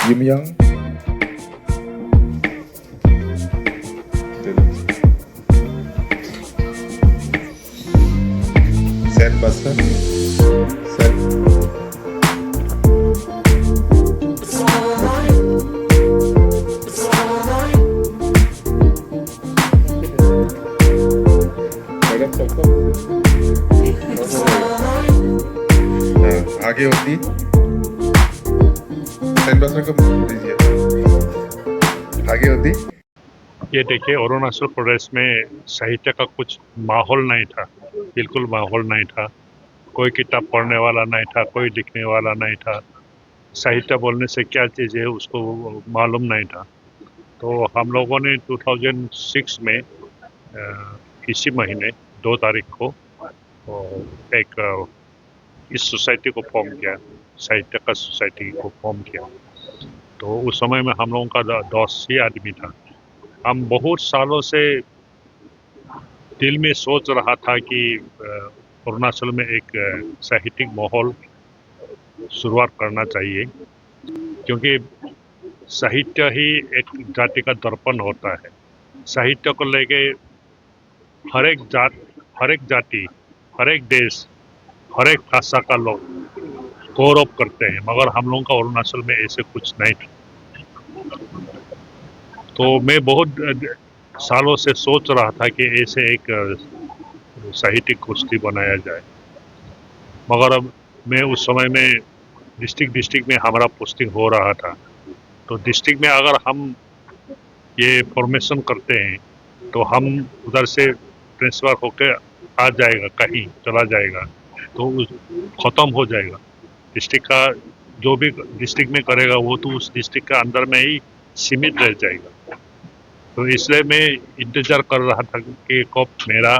Yumyang. Sen Basra. Sen. Madam सबको आगे होती सेंट बसरा को दीजिए आगे होती। ये देखिए, अरुणाचल प्रदेश में साहित्य का कुछ माहौल नहीं था, बिल्कुल माहौल नहीं था। कोई किताब पढ़ने वाला नहीं था, कोई लिखने वाला नहीं था। साहित्य बोलने से क्या चीज़ है उसको मालूम नहीं था। तो हम लोगों ने 2006 में इसी महीने 2 तारीख को एक इस सोसाइटी को फॉर्म किया, साहित्य का सोसाइटी को फॉर्म किया। तो उस समय में हम लोगों का 10 ही आदमी था। हम बहुत सालों से दिल में सोच रहा था कि अरुणाचल में एक साहित्यिक माहौल शुरुआत करना चाहिए, क्योंकि साहित्य ही एक जाति का दर्पण होता है। साहित्य को लेके हर एक जाति, हर एक देश, हर एक भाषा का लोग गौरव करते हैं, मगर हम लोगों का अरुणाचल में ऐसे कुछ नहीं था। तो मैं बहुत सालों से सोच रहा था कि ऐसे एक साहित्यिक गोष्ठी बनाया जाए, मगर अब मैं उस समय में डिस्ट्रिक्ट में हमारा पोस्टिंग हो रहा था। तो डिस्ट्रिक्ट में अगर हम ये फॉर्मेशन करते हैं तो हम उधर से ट्रांसफर होकर आ जाएगा, कहीं चला जाएगा तो खत्म हो जाएगा। डिस्ट्रिक्ट का जो भी डिस्ट्रिक्ट में करेगा वो तो उस डिस्ट्रिक्ट के अंदर में ही सीमित रह जाएगा। तो इसलिए मैं इंतजार कर रहा था कि कब मेरा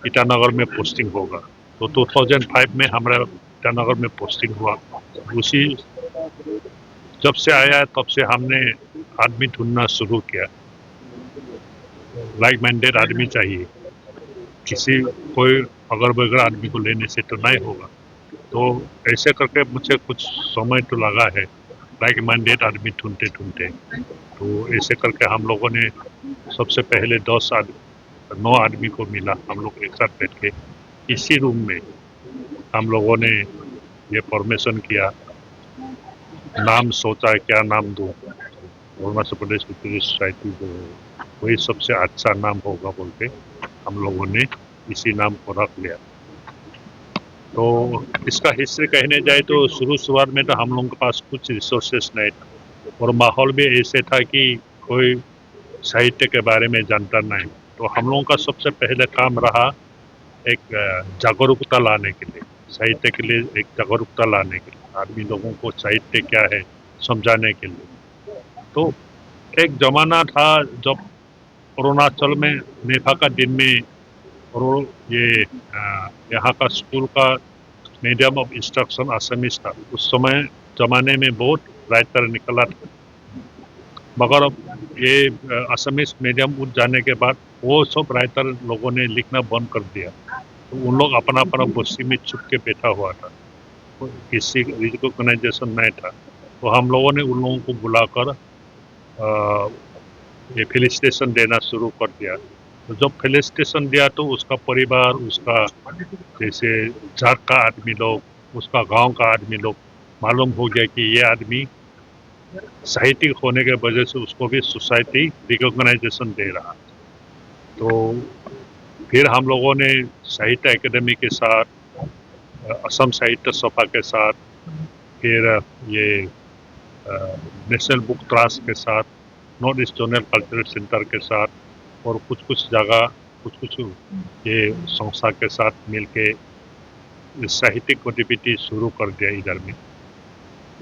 ईटानगर में पोस्टिंग होगा। तो 2005 में हमारा ईटानगर में पोस्टिंग हुआ। उसी जब से आया तब से हमने आदमी ढूंढना शुरू किया। लाइक माइंडेड आदमी चाहिए, कोई अगर बगैर आदमी को लेने से तो नहीं होगा। तो ऐसे करके मुझे कुछ समय तो लगा है लाइक माइंडेड आदमी ढूंढते। तो ऐसे करके हम लोगों ने सबसे पहले 9 आदमी को मिला। हम लोग एक साथ बैठ के इसी रूम में हम लोगों ने ये फॉर्मेशन किया। नाम सोचा क्या नाम दूं। अरुणाचल प्रदेश लिटरेरी सोसाइटी जो है वही सबसे अच्छा नाम होगा बोल के हम लोगों ने इसी नाम को रख लिया। तो इसका हिस्ट्री कहने जाए तो शुरुआत में तो हम लोगों के पास कुछ रिसोर्सेस नहीं था और माहौल भी ऐसे था कि कोई साहित्य के बारे में जानता नहीं। तो हम लोगों का सबसे पहले काम रहा एक जागरूकता लाने के लिए, साहित्य के लिए एक जागरूकता लाने के लिए, आदमी लोगों को साहित्य क्या है समझाने के लिए। तो एक जमाना था जब अरुणाचल में नेफा का दिन में और ये यहाँ का स्कूल का मीडियम ऑफ इंस्ट्रक्शन असमीज था। उस समय जमाने में बहुत राइटर निकला था, मगर अब ये असमीज मीडियम उठ जाने के बाद वो सब राइटर लोगों ने लिखना बंद कर दिया। तो उन लोग अपना अपना बस्ती में छुप के बैठा हुआ था, किसी रिकॉग्नाइजेशन नहीं था। तो हम लोगों ने उन लोगों को बुलाकर ये फेलिसिटेशन देना शुरू कर दिया। तो जब फेलिसिटेशन दिया तो उसका परिवार, उसका जैसे जात का आदमी लोग, उसका गांव का आदमी लोग मालूम हो गया कि ये आदमी साहित्यिक होने के वजह से उसको भी सोसाइटी रिकॉग्नाइजेशन दे रहा। तो फिर हम लोगों ने साहित्य एकेडमी के साथ, असम साहित्य सभा के साथ, फिर ये नेशनल बुक ट्रस्ट के साथ, north east zonal cultural centre के साथ और कुछ जगह कुछ ये संस्था के साथ मिलके साहित्यिक गतिविधि शुरू कर दिया इधर में।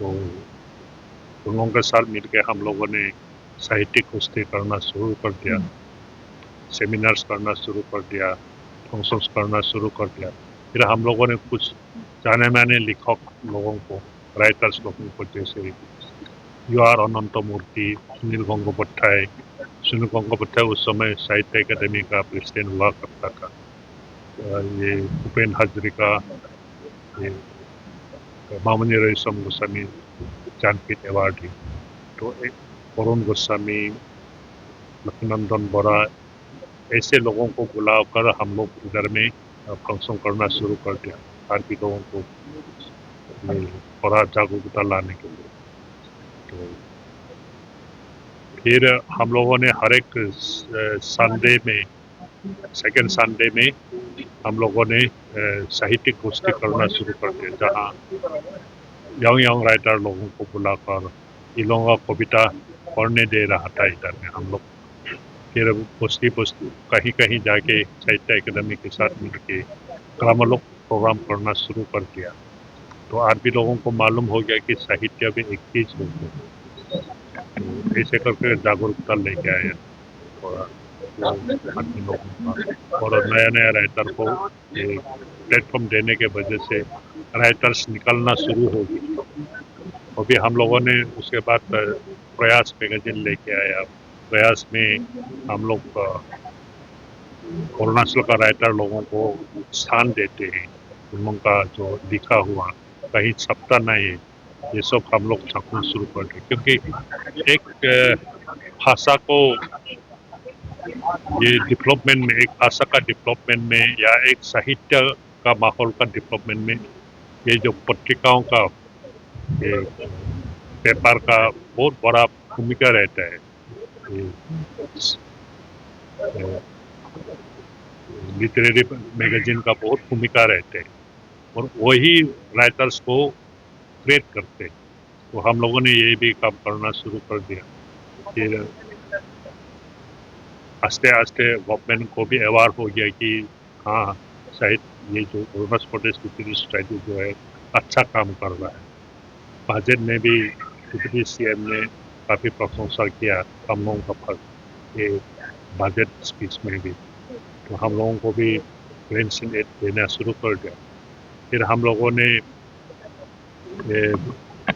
तो उन लोगों के साथ मिलकर हम लोगों ने साहित्यिक कुश्ती करना शुरू कर दिया, सेमिनार्स करना शुरू कर दिया, फंक्शंस करना शुरू कर दिया। फिर हम लोगों ने कुछ जाने माने लेखक लोगों को, राइटर्स लोगों को, जैसे यू आर अनंत मूर्ति, सुनील गंगोपाध्याय। सुनील गंगोपाध्याय उस समय साहित्य अकादमी का प्रेसिडेंट हुआ करता था। ये भूपेन हाजरिका, ये मामनी रविशंकर गोस्वामी ज्ञानपीठ अवार्डी, तो एक वरुण गोस्वामी, लक्ष्मीनंदन बोरा, ऐसे लोगों को बुलाकर हम लोग इधर में फंक्शन करना शुरू कर दिया, आरपी लोगों को थोड़ा जागरूकता लाने के लिए। तो फिर हम लोगों ने हर एक संडे में, सेकेंड संडे में हम लोगों ने साहित्यिक गोष्ठी करना शुरू कर दिया, जहाँ यंग राइटर लोगों को बुलाकर इन लोगों का कविता पढ़ने दे रहा था इधर में हम लोग। फिर गोष्ठी कहीं कहीं जाके साहित्य अकादमी के साथ मिलके हम लोग प्रोग्राम करना शुरू कर दिया। तो आज भी लोगों को मालूम हो गया कि साहित्य भी एक चीज होती है। तो ऐसे करके जागरूकता लेके आए थोड़ा आदमी लोगों का, और नया नया राइटर को प्लेटफॉर्म देने के वजह से राइटर्स निकलना शुरू हो गई। और भी हम लोगों ने उसके बाद प्रयास मैगजीन लेके आया। प्रयास में हम लोग अरुणाचल का राइटर लोगों को स्थान देते हैं, उन लोगों का जो लिखा हुआ कहीं छपता नहीं है, ये सब हम लोग छपना शुरू कर दें, क्योंकि एक भाषा को ये डेवलपमेंट में, एक भाषा का डेवलपमेंट में या एक साहित्य का माहौल का डेवलपमेंट में ये जो पत्रिकाओं का पेपर का बहुत बड़ा भूमिका रहता है। लिटरेरी मैगजीन का बहुत भूमिका रहते हैं और वही राइटर्स को क्रिएट करते हैं। तो हम लोगों ने ये भी काम करना शुरू कर दिया। फिर आस्ते आस्ते गवर्नमेंट को भी अवेयर हो गया कि हाँ, शायद ये जो अरुणाचल प्रदेश लिटरेरी सोसाइटी जो है अच्छा काम कर रहा है। बजट में भी डिप्टी सीएम ने काफ़ी प्रशंसा किया हम लोगों का ये बजट स्पीच में भी। तो हम लोगों को भी पेंशन एड देना शुरू कर दिया। फिर हम लोगों ने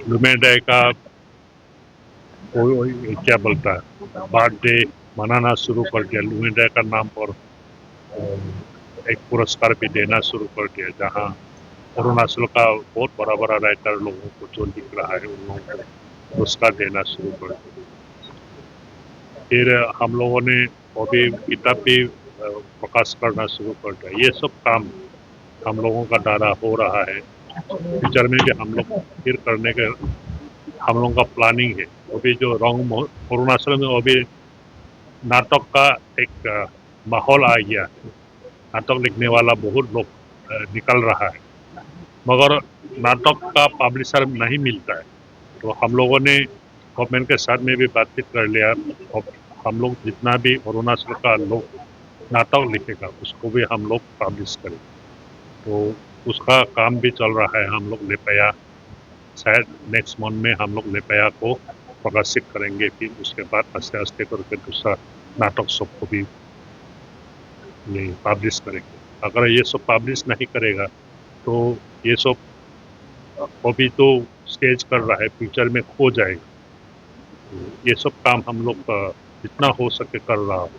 लुमेन डे का क्या बोलता है बर्थडे मनाना शुरू कर दिया। लुमेन डे का नाम पर एक पुरस्कार भी देना शुरू कर दिया, जहाँ अरुणाचल का बहुत बड़ा बड़ा राइटर लोगों को जो लिख रहा है उन लोगों को पुरस्कार देना शुरू कर दिया। फिर हम लोगों ने वो भी किताब भी प्रकाश करना शुरू कर दिया। ये सब काम हम लोगों का द्वारा हो रहा है। फ्यूचर में भी हम लोग फिर करने के हम लोगों का प्लानिंग है। वो भी जो रंग अरुणाचल में वो भी नाटक का एक माहौल आ गया। नाटक लिखने वाला बहुत लोग निकल रहा है, मगर नाटक का पब्लिशर नहीं मिलता है। तो हम लोगों ने गवर्नमेंट के साथ में भी बातचीत कर लिया और हम लोग जितना भी अरुणाचल का लोग नाटक लिखेगा उसको भी हम लोग पब्लिश करें। तो उसका काम भी चल रहा है। हम लोग लेपया शायद नेक्स्ट मंथ में हम लोग लेपया को प्रकाशित करेंगे। फिर उसके बाद आस्ते आस्ते करके दूसरा नाटक सबको भी ये पब्लिश करेंगे। अगर ये सब पब्लिश नहीं करेगा तो ये सब अभी तो स्टेज कर रहा है, फ्यूचर में खो जाएगा। ये सब काम हम लोग जितना हो सके कर रहा हूँ।